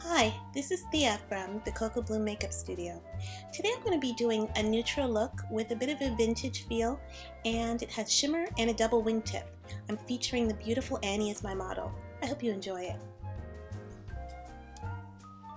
Hi, this is Thea from the Cocoa Bloom Makeup Studio. Today I'm going to be doing a neutral look with a bit of a vintage feel, and it has shimmer and a double wingtip. I'm featuring the beautiful Annie as my model. I hope you enjoy it.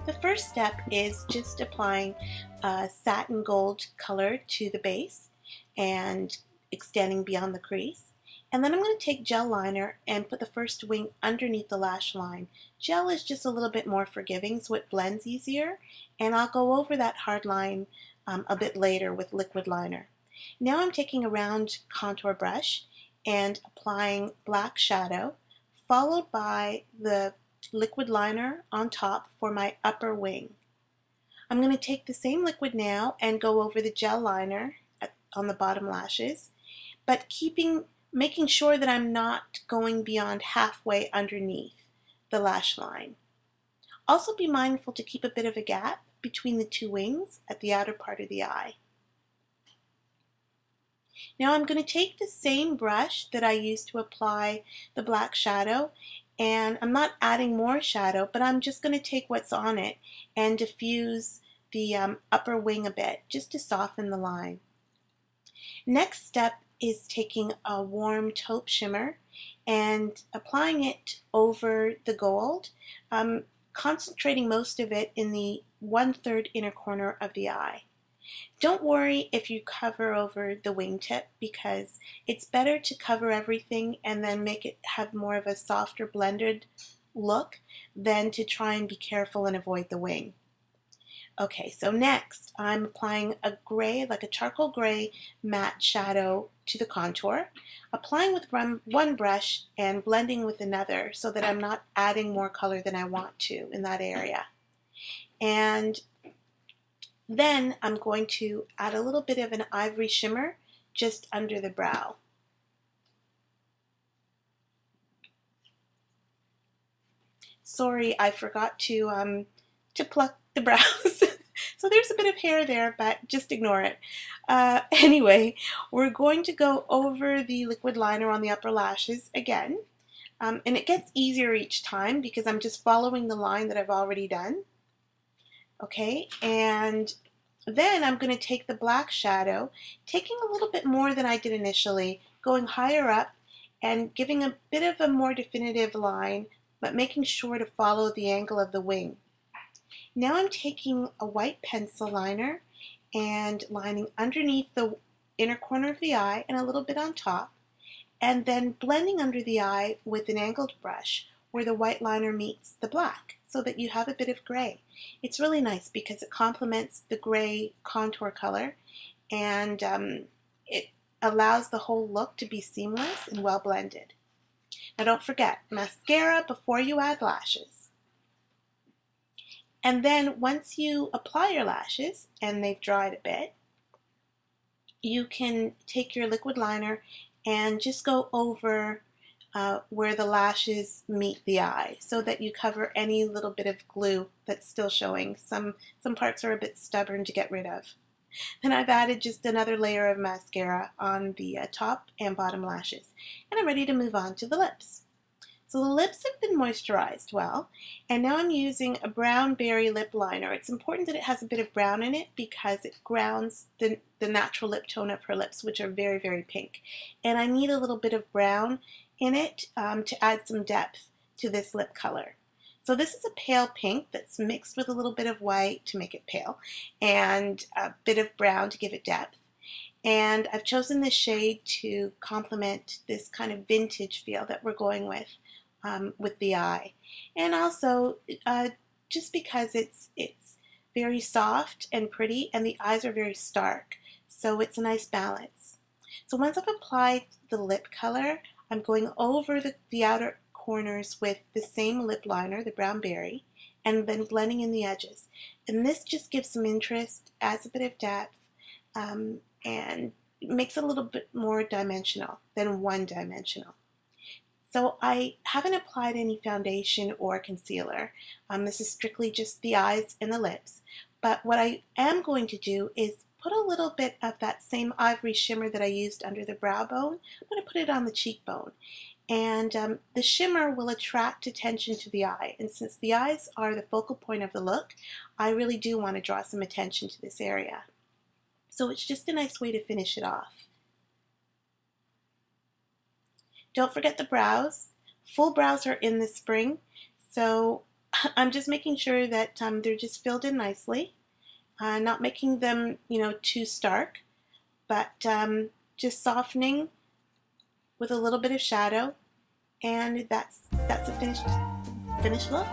The first step is just applying a satin gold color to the base and extending beyond the crease. And then I'm going to take gel liner and put the first wing underneath the lash line. Gel is just a little bit more forgiving, so it blends easier, and I'll go over that hard line a bit later with liquid liner. Now I'm taking a round contour brush and applying black shadow, followed by the liquid liner on top for my upper wing. I'm going to take the same liquid now and go over the gel liner on the bottom lashes, but making sure that I'm not going beyond halfway underneath the lash line. Also be mindful to keep a bit of a gap between the two wings at the outer part of the eye. Now I'm going to take the same brush that I used to apply the black shadow, and I'm not adding more shadow, but I'm just going to take what's on it and diffuse the upper wing a bit just to soften the line. Next step is taking a warm taupe shimmer and applying it over the gold, concentrating most of it in the 1/3 inner corner of the eye. Don't worry if you cover over the wingtip, because it's better to cover everything and then make it have more of a softer blended look than to try and be careful and avoid the wing. Okay, so next I'm applying a gray, like a charcoal gray matte shadow to the contour, applying with one brush and blending with another so that I'm not adding more color than I want to in that area. And then I'm going to add a little bit of an ivory shimmer just under the brow. Sorry, I forgot to pluck the brows. So there's a bit of hair there, but just ignore it. Anyway, we're going to go over the liquid liner on the upper lashes again. And it gets easier each time because I'm just following the line that I've already done. Okay, and then I'm going to take the black shadow, taking a little bit more than I did initially, going higher up and giving a bit of a more definitive line, but making sure to follow the angle of the wing. Now I'm taking a white pencil liner and lining underneath the inner corner of the eye and a little bit on top, and then blending under the eye with an angled brush where the white liner meets the black so that you have a bit of gray. It's really nice because it complements the gray contour color, and it allows the whole look to be seamless and well blended. Now don't forget, mascara before you add lashes. And then once you apply your lashes and they've dried a bit, you can take your liquid liner and just go over where the lashes meet the eye so that you cover any little bit of glue that's still showing. Some parts are a bit stubborn to get rid of. Then I've added just another layer of mascara on the top and bottom lashes. And I'm ready to move on to the lips. So the lips have been moisturized well, and now I'm using a brown berry lip liner. It's important that it has a bit of brown in it because it grounds the natural lip tone of her lips, which are very, very pink. And I need a little bit of brown in it to add some depth to this lip color. So this is a pale pink that's mixed with a little bit of white to make it pale, and a bit of brown to give it depth. And I've chosen this shade to complement this kind of vintage feel that we're going with the eye, and also just because it's very soft and pretty, and the eyes are very stark, so it's a nice balance. So once I've applied the lip color, I'm going over the outer corners with the same lip liner, the brown berry, and then blending in the edges. And this just gives some interest, adds a bit of depth, and makes it a little bit more dimensional than one-dimensional. So I haven't applied any foundation or concealer. This is strictly just the eyes and the lips. But what I am going to do is put a little bit of that same ivory shimmer that I used under the brow bone. I'm going to put it on the cheekbone. And the shimmer will attract attention to the eye. And since the eyes are the focal point of the look, I really do want to draw some attention to this area. So it's just a nice way to finish it off. Don't forget the brows. Full brows are in the spring, so I'm just making sure that they're just filled in nicely, not making them, too stark, but just softening with a little bit of shadow, and that's a finished look.